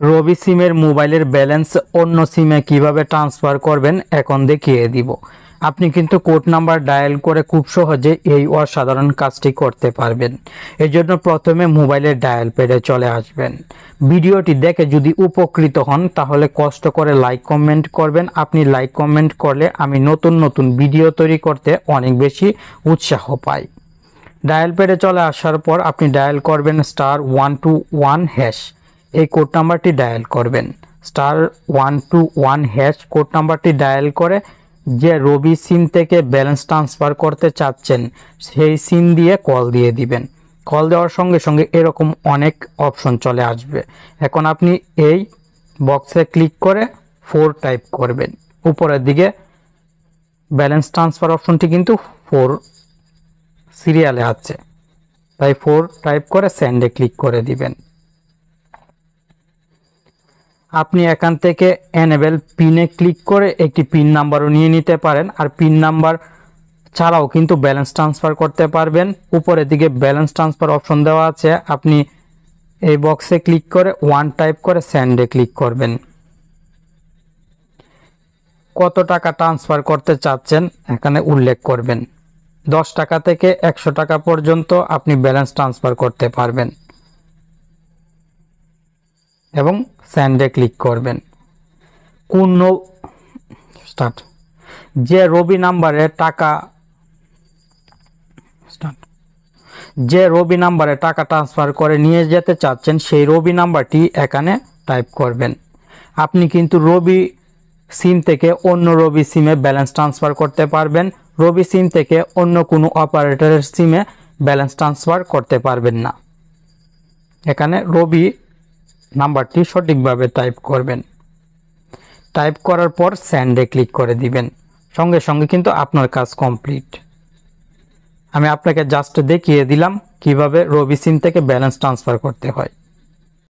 রবি সিমের মোবাইলের ব্যালেন্স অন্য সিমে কিভাবে ট্রান্সফার করবেন এখন দেখিয়ে দিব। আপনি কিন্তু কোড নাম্বার ডায়াল করে খুব সহজে এই অসাধারণ কাজটি করতে পারবেন। এর জন্য প্রথমে মোবাইলের ডায়াল প্যাডে চলে আসবেন। ভিডিওটি দেখে যদি উপকৃত হন তাহলে কষ্ট করে লাইক কমেন্ট করবেন। আপনি লাইক কমেন্ট করলে আমি নতুন নতুন ভিডিও তৈরি করতে অনেক বেশি উৎসাহ পাই। ডায়াল প্যাডে চলে আসার পর আপনি ডায়াল করবেন *121#। এই কোড নাম্বারটি ডায়াল করবেন। *121# কোড নাম্বারটি ডায়াল করে যে রবি সিম থেকে ব্যালেন্স ট্রান্সফার করতে চাচ্ছেন সেই সিম দিয়ে কল দিয়ে দিবেন। কল দেওয়ার সঙ্গে সঙ্গে এরকম অনেক অপশন চলে আসবে। এখন আপনি এই বক্সে ক্লিক করে 4 টাইপ করবেন। উপরের দিকে ব্যালেন্স ট্রান্সফার অপশনটি কিন্তু 4 সিরিয়ালে আছে, তাই 4 টাইপ করে সেন্ডে ক্লিক করে দিবেন। আপনি এখান থেকে এনেবল পিনে ক্লিক করে একটি পিন নাম্বারও নিয়ে নিতে পারেন, আর পিন নাম্বার ছাড়াও কিন্তু ব্যালেন্স ট্রান্সফার করতে পারবেন। উপরের দিকে ব্যালেন্স ট্রান্সফার অপশন দেওয়া আছে, আপনি এই বক্সে ক্লিক করে 1 টাইপ করে সেন্ডে ক্লিক করবেন। কত টাকা ট্রান্সফার করতে চাচ্ছেন এখানে উল্লেখ করবেন। 10 টাকা থেকে 100 টাকা পর্যন্ত আপনি ব্যালেন্স ট্রান্সফার করতে পারবেন এবং সেন্ডে ক্লিক করবেন। যে রবি নাম্বারে টাকা ট্রান্সফার করে নিয়ে যেতে চাচ্ছেন সেই রবি নাম্বারটি এখানে টাইপ করবেন। আপনি কিন্তু রবি সিম থেকে অন্য রবি সিমে ব্যালেন্স ট্রান্সফার করতে পারবেন, রবি সিম থেকে অন্য কোনো অপারেটরের সিমে ব্যালেন্স ট্রান্সফার করতে পারবেন না। এখানে রবি নাম্বারটি সঠিকভাবে টাইপ করবেন। টাইপ করার পর সেন্ডে ক্লিক করে দিবেন। সঙ্গে সঙ্গে কিন্তু আপনার কাজ কমপ্লিট। আমি আপনাকে জাস্ট দেখিয়ে দিলাম কিভাবে রবি সিম থেকে ব্যালেন্স ট্রান্সফার করতে হয়।